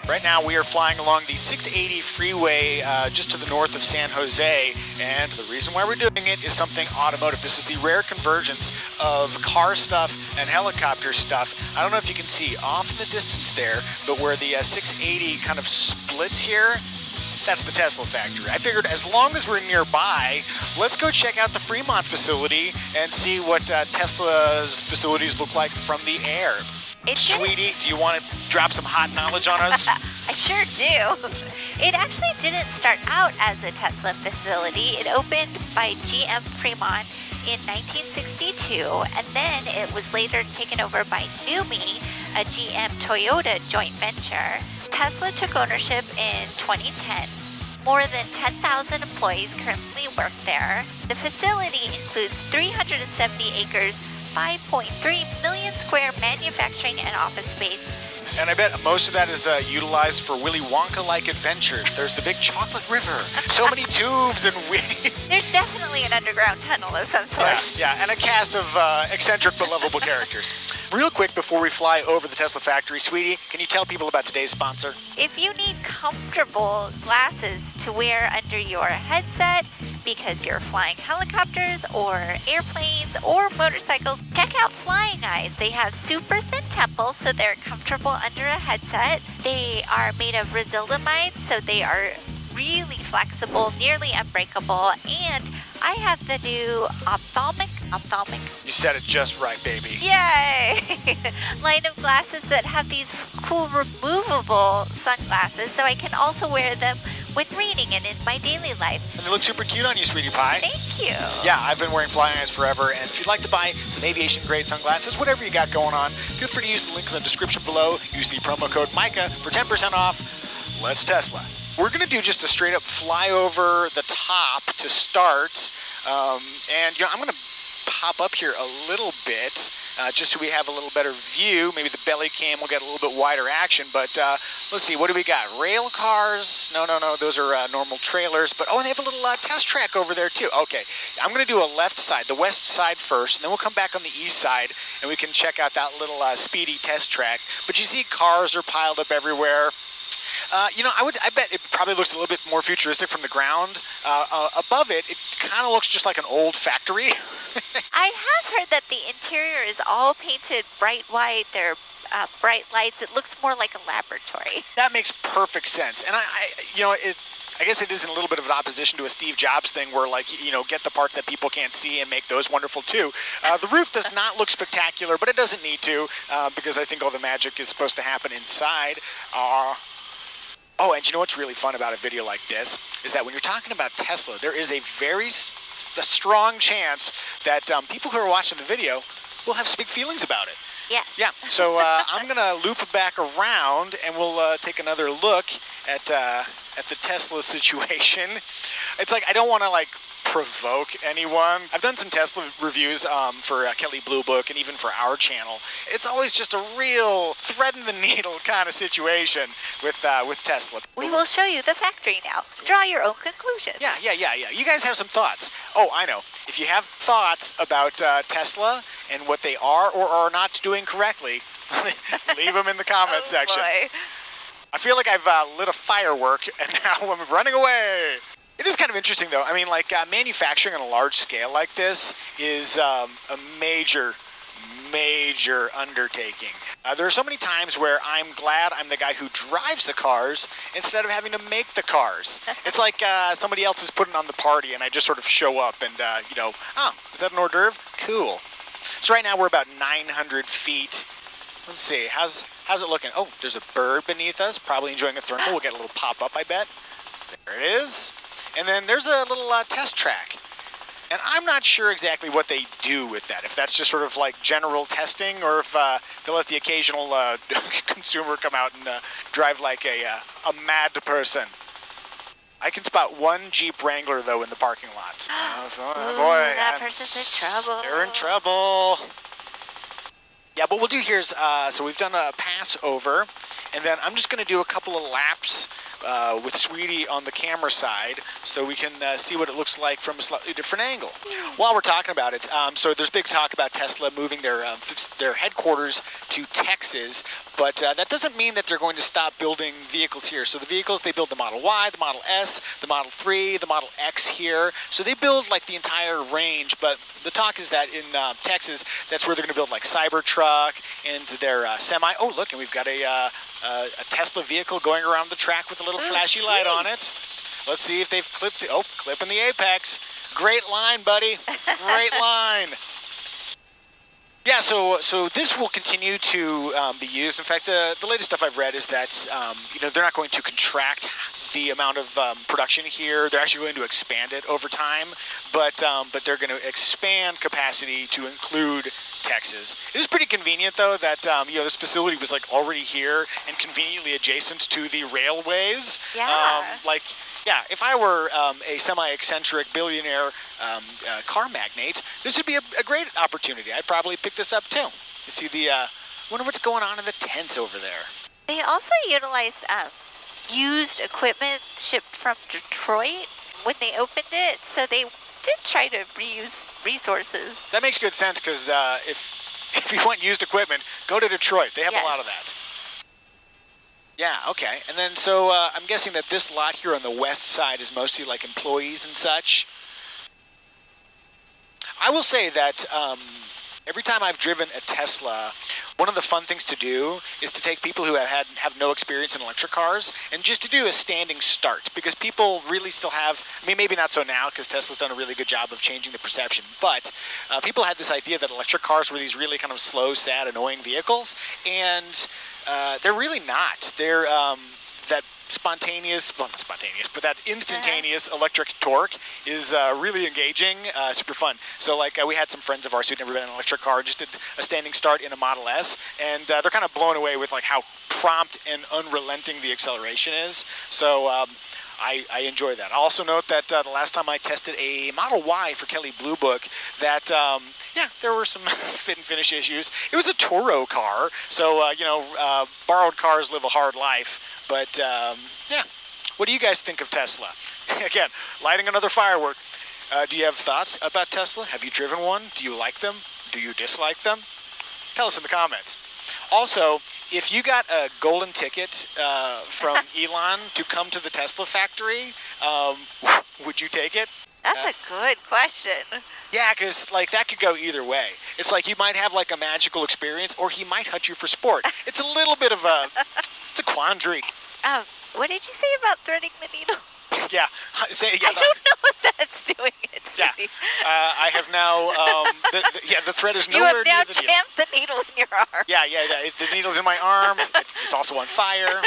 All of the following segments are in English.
Right now we are flying along the 680 freeway just to the north of San Jose, and the reason why we're doing it is something automotive. This is the rare convergence of car stuff and helicopter stuff. I don't know if you can see off in the distance there, but where the 680 kind of splits here, that's the Tesla factory. I figured as long as we're nearby, let's go check out the Fremont facility and see what Tesla's facilities look like from the air. Sweetie, do you want to drop some hot knowledge on us? I sure do. It actually didn't start out as a Tesla facility. It opened by GM Fremont in 1962, and then it was later taken over by NUMMI, a GM Toyota joint venture. Tesla took ownership in 2010. More than 10,000 employees currently work there. The facility includes 370 acres, 5.3 million square manufacturing and office space. And I bet most of that is utilized for Willy Wonka-like adventures. There's the big chocolate river, so many tubes and There's definitely an underground tunnel of some sort. Yeah, and a cast of eccentric but lovable characters. Real quick before we fly over the Tesla factory, Sweetie, can you tell people about today's sponsor? If you need comfortable glasses to wear under your headset because you're flying helicopters or airplanes or motorcycles, check out Flying Eyes. They have super thin temples, so they're comfortable under a headset. They are made of resilimide, so they are really flexible, nearly unbreakable, and I have the new ophthalmic. You said it just right, baby. Yay! Line of glasses that have these cool removable sunglasses, so I can also wear them when reading and in my daily life. And they look super cute on you, Sweetie Pie. Thank you. Yeah, I've been wearing Flying Eyes forever, and if you'd like to buy some aviation-grade sunglasses, whatever you got going on, feel free to use the link in the description below. Use the promo code Micah for 10% off. Let's Tesla. We're going to do just a straight-up fly over the top to start, and I'm going to pop up here a little bit just so we have a little better view. Maybe the belly cam will get a little bit wider action, but let's see, what do we got? Rail cars? No, those are normal trailers, but oh, and they have a little test track over there too. Okay, I'm going to do a left side, the west side first, and then we'll come back on the east side and we can check out that little speedy test track. But you see cars are piled up everywhere. I bet it probably looks a little bit more futuristic from the ground. Above it, it kind of looks just like an old factory. I have heard that the interior is all painted bright white. There are bright lights. It looks more like a laboratory. That makes perfect sense. And I guess it is in a little bit of an opposition to a Steve Jobs thing where, get the parts that people can't see and make those wonderful too. The roof does not look spectacular, but it doesn't need to because I think all the magic is supposed to happen inside. Oh, and you know what's really fun about a video like this is that when you're talking about Tesla, there is a very strong chance that people who are watching the video will have big feelings about it. Yeah. Yeah, so I'm going to loop back around and we'll take another look at the Tesla situation. It's like I don't want to provoke anyone. I've done some Tesla reviews for Kelley Blue Book and even for our channel. It's always just a real thread in the needle kind of situation with Tesla. We will show you the factory now. Draw your own conclusions. Yeah. You guys have some thoughts. Oh, I know. If you have thoughts about Tesla and what they are or are not doing correctly, leave them in the comment section. Boy. I feel like I've lit a firework and now I'm running away. It is kind of interesting, though. I mean, manufacturing on a large scale like this is a major undertaking. There are so many times where I'm glad I'm the guy who drives the cars instead of having to make the cars. It's like somebody else is putting on the party and I just sort of show up and, oh, is that an hors d'oeuvre? Cool. So right now we're about 900 feet. Let's see, how's it looking? Oh, there's a bird beneath us, probably enjoying a thermal. We'll get a little pop-up, I bet. There it is. And then there's a little test track. And I'm not sure exactly what they do with that, if that's just sort of general testing or if they'll let the occasional consumer come out and drive like a mad person. I can spot one Jeep Wrangler, though, in the parking lot. Boy, that person's in trouble. They're in trouble. Yeah, what we'll do here is, so we've done a pass over, and then I'm just going to do a couple of laps with Sweetie on the camera side so we can see what it looks like from a slightly different angle. While we're talking about it, so there's big talk about Tesla moving their headquarters to Texas, But that doesn't mean that they're going to stop building vehicles here. So the vehicles, they build the Model Y, the Model S, the Model 3, the Model X here. So they build like the entire range, but the talk is that in Texas, that's where they're going to build like Cybertruck and their semi. Oh, look, and we've got a Tesla vehicle going around the track with a little flashy light on it. Let's see if they've clipped the, clipping the apex. Great line, buddy. Great line. Yeah, so this will continue to be used. In fact, the latest stuff I've read is that they're not going to contract the amount of production here. They're actually going to expand it over time, but they're going to expand capacity to include Texas. It is pretty convenient though that this facility was like already here and conveniently adjacent to the railways. Yeah. Yeah, if I were a semi-eccentric billionaire car magnate, this would be a great opportunity. I'd probably pick this up too. You see wonder what's going on in the tents over there. They also utilized used equipment shipped from Detroit when they opened it, so they did try to reuse resources. That makes good sense because if you want used equipment, go to Detroit. They have a lot of that. Yeah, okay. And then so I'm guessing that this lot here on the west side is mostly like employees and such. I will say that every time I've driven a Tesla, one of the fun things to do is to take people who have no experience in electric cars and just to do a standing start, because people really still have, I mean, maybe not so now because Tesla's done a really good job of changing the perception, but people had this idea that electric cars were these really kind of slow, sad, annoying vehicles, and they're really not. They're that spontaneous, well, not spontaneous, but that instantaneous electric torque is really engaging, super fun. So like we had some friends of ours who'd never been in an electric car, just did a standing start in a Model S, and they're kind of blown away with like how prompt and unrelenting the acceleration is. So I enjoy that. I'll also note that the last time I tested a Model Y for Kelley Blue Book, that there were some fit and finish issues. It was a Toro car, so borrowed cars live a hard life. But what do you guys think of Tesla? Again, lighting another firework. Do you have thoughts about Tesla? Have you driven one? Do you like them? Do you dislike them? Tell us in the comments. Also, if you got a golden ticket from Elon to come to the Tesla factory, would you take it? That's a good question. Yeah, because like that could go either way. It's like you might have like a magical experience, or he might hut you for sport. It's a little bit of it's a quandary. What did you say about threading the needle? Yeah, I don't know what that's doing. Yeah, I have now. The thread is nowhere near the needle. You have now jammed the needle in your arm. Yeah. The needle's in my arm. It's also on fire.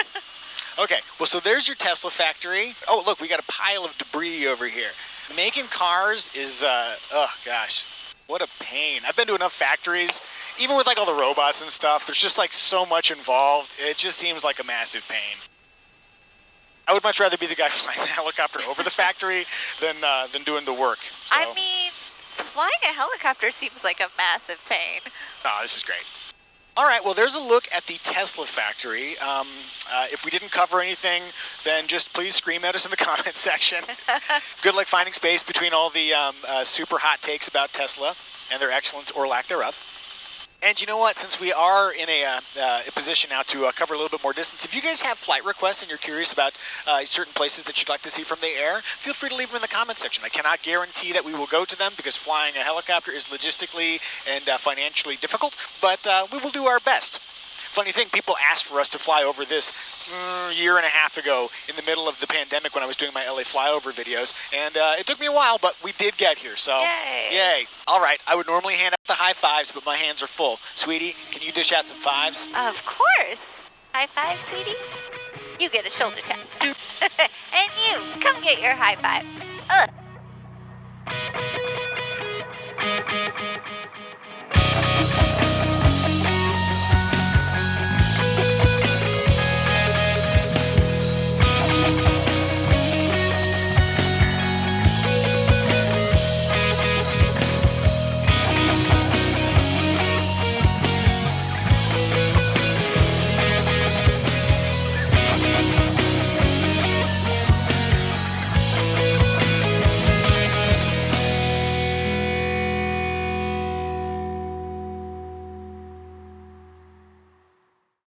Okay, well, so there's your Tesla factory. Oh, look, we got a pile of debris over here. Making cars is, oh gosh, what a pain. I've been to enough factories, even with like all the robots and stuff, there's just like so much involved. It just seems like a massive pain. I would much rather be the guy flying the helicopter over the factory than doing the work. So. I mean, flying a helicopter seems like a massive pain. Oh, this is great. All right, well, there's a look at the Tesla factory. If we didn't cover anything, then just please scream at us in the comments section. Good luck finding space between all the super hot takes about Tesla and their excellence or lack thereof. And you know what? Since we are in a position now to cover a little bit more distance, if you guys have flight requests and you're curious about certain places that you'd like to see from the air, feel free to leave them in the comments section. I cannot guarantee that we will go to them because flying a helicopter is logistically and financially difficult, but we will do our best. Funny thing, people asked for us to fly over this year and a half ago in the middle of the pandemic when I was doing my LA flyover videos, and it took me a while, but we did get here, so yay. All right, I would normally hand out the high fives, but my hands are full. Sweetie, can you dish out some fives? Of course. High five, sweetie. You get a shoulder tap. And you, come get your high five.